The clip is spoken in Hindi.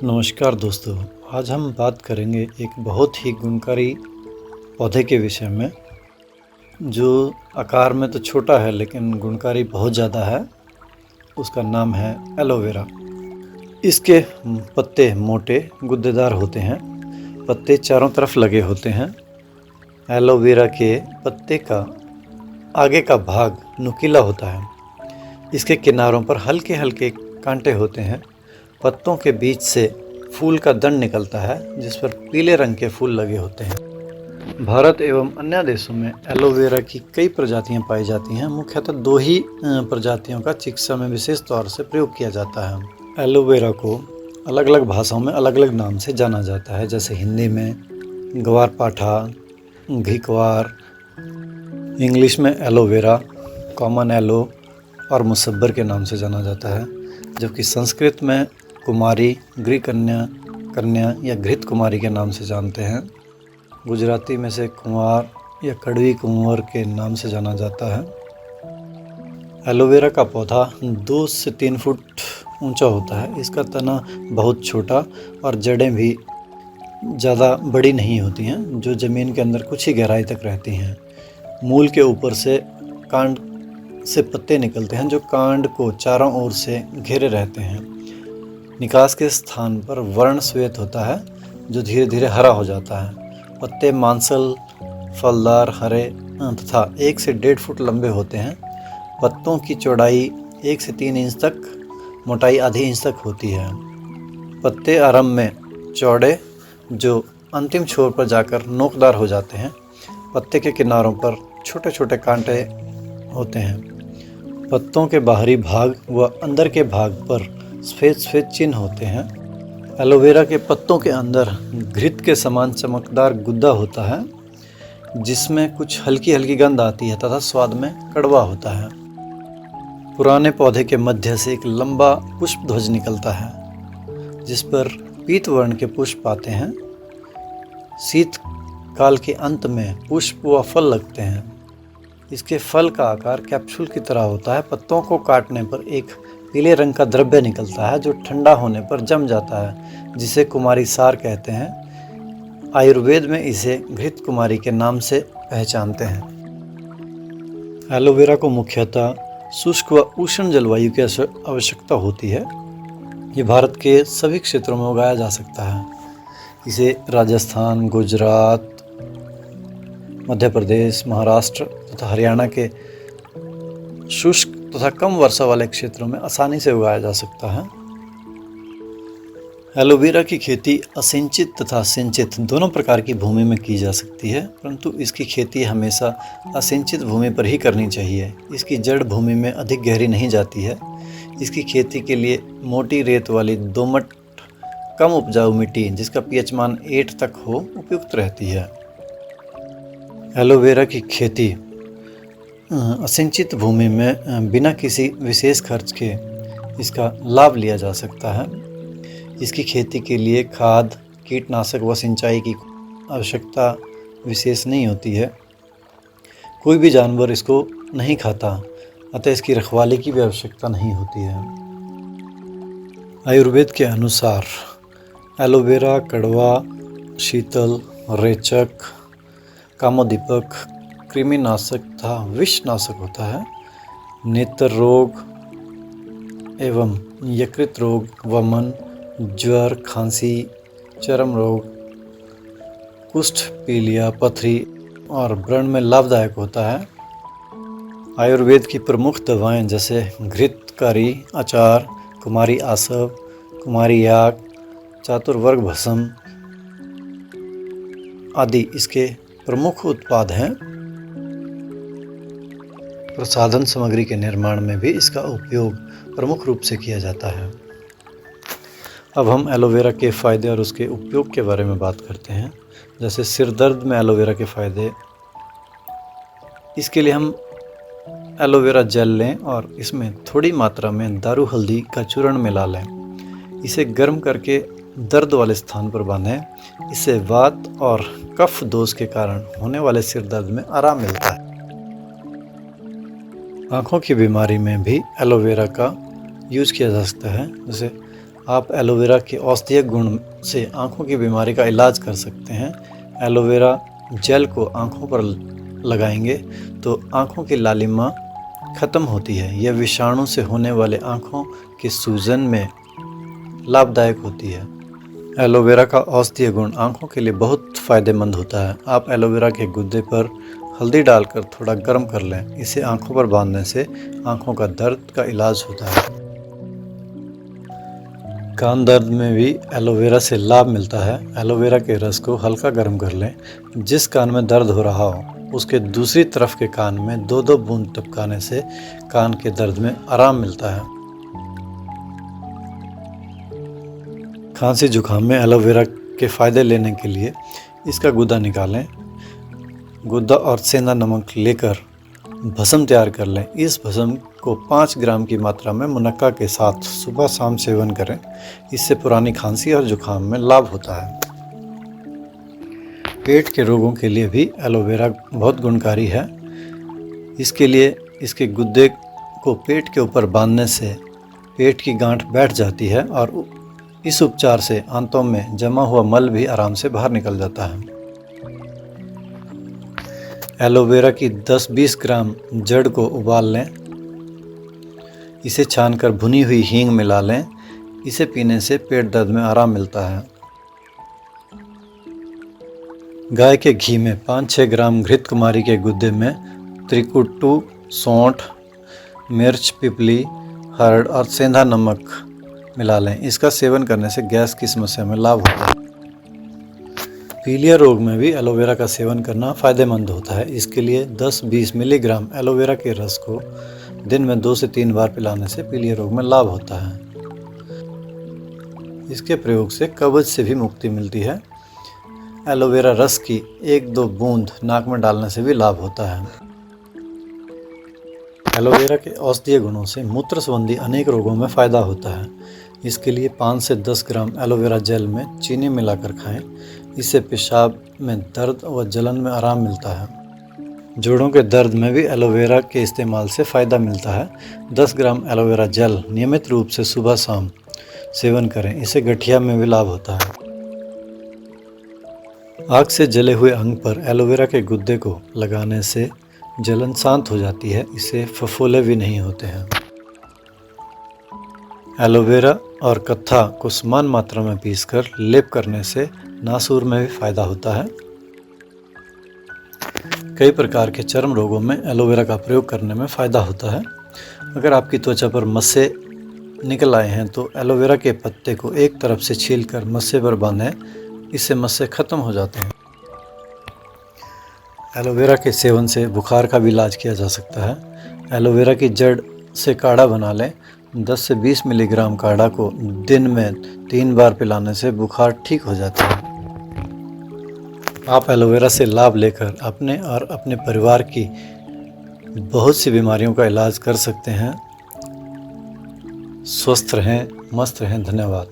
नमस्कार दोस्तों, आज हम बात करेंगे एक बहुत ही गुणकारी पौधे के विषय में, जो आकार में तो छोटा है लेकिन गुणकारी बहुत ज़्यादा है। उसका नाम है एलोवेरा। इसके पत्ते मोटे गुद्देदार होते हैं, पत्ते चारों तरफ लगे होते हैं। एलोवेरा के पत्ते का आगे का भाग नुकीला होता है। इसके किनारों पर हल्के हल्के कांटे होते हैं। पत्तों के बीच से फूल का दंड निकलता है, जिस पर पीले रंग के फूल लगे होते हैं। भारत एवं अन्य देशों में एलोवेरा की कई प्रजातियां पाई जाती हैं। मुख्यतः दो ही प्रजातियों का चिकित्सा में विशेष तौर से प्रयोग किया जाता है। एलोवेरा को अलग अलग भाषाओं में अलग अलग नाम से जाना जाता है, जैसे हिंदी में ग्वारपाठा, घिकवार, इंग्लिश में एलोवेरा, कॉमन एलो और मुसब्बर के नाम से जाना जाता है। जबकि संस्कृत में कुमारी, कन्या या घृत कुमारी के नाम से जानते हैं। गुजराती में से कुंवार या कड़वी कुंवर के नाम से जाना जाता है। एलोवेरा का पौधा 2 से 3 फुट ऊंचा होता है। इसका तना बहुत छोटा और जड़ें भी ज़्यादा बड़ी नहीं होती हैं, जो ज़मीन के अंदर कुछ ही गहराई तक रहती हैं। मूल के ऊपर से कांड से पत्ते निकलते हैं, जो कांड को चारों ओर से घेरे रहते हैं। निकास के स्थान पर वर्ण श्वेत होता है, जो धीरे धीरे हरा हो जाता है। पत्ते मांसल, फलदार, हरे तथा 1 से 1.5 फुट लंबे होते हैं। पत्तों की चौड़ाई 1 से 3 इंच तक, मोटाई आधी इंच तक होती है। पत्ते आरंभ में चौड़े, जो अंतिम छोर पर जाकर नोकदार हो जाते हैं। पत्ते के किनारों पर छोटे छोटे कांटे होते हैं। पत्तों के बाहरी भाग व अंदर के भाग पर सफ़ेद सफ़ेद चिन्ह होते हैं। एलोवेरा के पत्तों के अंदर घृत के समान चमकदार गुद्दा होता है, जिसमें कुछ हल्की हल्की गंध आती है तथा स्वाद में कड़वा होता है। पुराने पौधे के मध्य से एक लंबा पुष्प ध्वज निकलता है, जिस पर पीत वर्ण के पुष्प आते हैं। शीत काल के अंत में पुष्प व फल लगते हैं। इसके फल का आकार कैप्सूल की तरह होता है। पत्तों को काटने पर एक पीले रंग का द्रव्य निकलता है, जो ठंडा होने पर जम जाता है, जिसे कुमारी सार कहते हैं। आयुर्वेद में इसे घृत कुमारी के नाम से पहचानते हैं। एलोवेरा को मुख्यतः शुष्क व उष्ण जलवायु की आवश्यकता होती है। ये भारत के सभी क्षेत्रों में उगाया जा सकता है। इसे राजस्थान, गुजरात, मध्य प्रदेश, महाराष्ट्र तथा हरियाणा के शुष्क तथा कम वर्षा वाले क्षेत्रों में आसानी से उगाया जा सकता है। एलोवेरा की खेती असिंचित तथा सिंचित दोनों प्रकार की भूमि में की जा सकती है, परंतु इसकी खेती हमेशा असिंचित भूमि पर ही करनी चाहिए। इसकी जड़ भूमि में अधिक गहरी नहीं जाती है। इसकी खेती के लिए मोटी रेत वाली दोमट कम उपजाऊ मिट्टी, जिसका पीएच मान 8 तक हो, उपयुक्त रहती है। एलोवेरा की खेती असिंचित भूमि में बिना किसी विशेष खर्च के इसका लाभ लिया जा सकता है। इसकी खेती के लिए खाद, कीटनाशक व सिंचाई की आवश्यकता विशेष नहीं होती है। कोई भी जानवर इसको नहीं खाता, अतः इसकी रखवाली की भी आवश्यकता नहीं होती है। आयुर्वेद के अनुसार एलोवेरा कड़वा, शीतल, रेचक, कामोदीपक, कृमिनाशक तथा विषनाशक होता है। नेत्र रोग एवं यकृत रोग, वमन, ज्वर, खांसी, चर्म रोग, कुष्ठ, पीलिया, पथरी और व्रण में लाभदायक होता है। आयुर्वेद की प्रमुख दवाएं जैसे घृतकारी अचार, कुमारी आसव, कुमारी याक, चातुर्वर्ग भस्म आदि इसके प्रमुख उत्पाद हैं। प्रसाधन सामग्री के निर्माण में भी इसका उपयोग प्रमुख रूप से किया जाता है। अब हम एलोवेरा के फ़ायदे और उसके उपयोग के बारे में बात करते हैं। जैसे सिर दर्द में एलोवेरा के फ़ायदे, इसके लिए हम एलोवेरा जेल लें और इसमें थोड़ी मात्रा में दारू हल्दी का चूर्ण मिला लें। इसे गर्म करके दर्द वाले स्थान पर बांधें। इससे वात और कफ दोष के कारण होने वाले सिर दर्द में आराम मिलता है। आँखों की बीमारी में भी एलोवेरा का यूज किया जा सकता है। जैसे आप एलोवेरा के औषधीय गुण से आँखों की बीमारी का इलाज कर सकते हैं। एलोवेरा जेल को आँखों पर लगाएंगे तो आँखों की लालिमा ख़त्म होती है। यह विषाणु से होने वाले आँखों की सूजन में लाभदायक होती है। एलोवेरा का औषधीय गुण आँखों के लिए बहुत फ़ायदेमंद होता है। आप एलोवेरा के गुद्दे पर हल्दी डालकर थोड़ा गर्म कर लें। इसे आँखों पर बांधने से आँखों का दर्द का इलाज होता है। कान दर्द में भी एलोवेरा से लाभ मिलता है। एलोवेरा के रस को हल्का गर्म कर लें। जिस कान में दर्द हो रहा हो उसके दूसरी तरफ के कान में 2-2 बूंद टपकाने से कान के दर्द में आराम मिलता है। खांसी जुकाम में एलोवेरा के फ़ायदे लेने के लिए इसका गुदा निकालें। गुदा और सेंधा नमक लेकर भस्म तैयार कर लें। इस भस्म को 5 ग्राम की मात्रा में मुनक्का के साथ सुबह शाम सेवन करें। इससे पुरानी खांसी और जुकाम में लाभ होता है। पेट के रोगों के लिए भी एलोवेरा बहुत गुणकारी है। इसके लिए इसके गुद्दे को पेट के ऊपर बांधने से पेट की गांठ बैठ जाती है और इस उपचार से आंतों में जमा हुआ मल भी आराम से बाहर निकल जाता है। एलोवेरा की 10-20 ग्राम जड़ को उबाल लें। इसे छानकर भुनी हुई हींग मिला लें। इसे पीने से पेट दर्द में आराम मिलता है। गाय के घी में 5-6 ग्राम घृतकुमारी के गुद्दे में त्रिकुट्टू, सौंठ, मिर्च, पिपली, हर्ड और सेंधा नमक मिला लें। इसका सेवन करने से गैस की समस्या में लाभ होता है। पीलिया रोग में भी एलोवेरा का सेवन करना फ़ायदेमंद होता है। इसके लिए 10-20 मिलीग्राम एलोवेरा के रस को दिन में 2 से 3 बार पिलाने से पीलिया रोग में लाभ होता है। इसके प्रयोग से कब्ज से भी मुक्ति मिलती है। एलोवेरा रस की 1-2 बूंद नाक में डालने से भी लाभ होता है। एलोवेरा के औषधीय गुणों से मूत्र संबंधी अनेक रोगों में फ़ायदा होता है। इसके लिए 5 से 10 ग्राम एलोवेरा जेल में चीनी मिलाकर खाएं। इससे पेशाब में दर्द व जलन में आराम मिलता है। जोड़ों के दर्द में भी एलोवेरा के इस्तेमाल से फ़ायदा मिलता है। 10 ग्राम एलोवेरा जेल नियमित रूप से सुबह शाम सेवन करें। इससे गठिया में भी लाभ होता है। आग से जले हुए अंग पर एलोवेरा के गुद्दे को लगाने से जलन शांत हो जाती है। इससे फफोले भी नहीं होते हैं। एलोवेरा और कत्था को समान मात्रा में पीसकर लेप करने से नासूर में भी फ़ायदा होता है। कई प्रकार के चर्म रोगों में एलोवेरा का प्रयोग करने में फ़ायदा होता है। अगर आपकी त्वचा पर मस्से निकल आए हैं तो एलोवेरा के पत्ते को एक तरफ से छीलकर मस्से पर बांधें। इससे मस्से खत्म हो जाते हैं। एलोवेरा के सेवन से बुखार का भी इलाज किया जा सकता है। एलोवेरा की जड़ से काढ़ा बना लें। 10 से 20 मिलीग्राम काढ़ा को दिन में 3 बार पिलाने से बुखार ठीक हो जाता है। आप एलोवेरा से लाभ लेकर अपने और अपने परिवार की बहुत सी बीमारियों का इलाज कर सकते हैं। स्वस्थ रहें, मस्त रहें। धन्यवाद।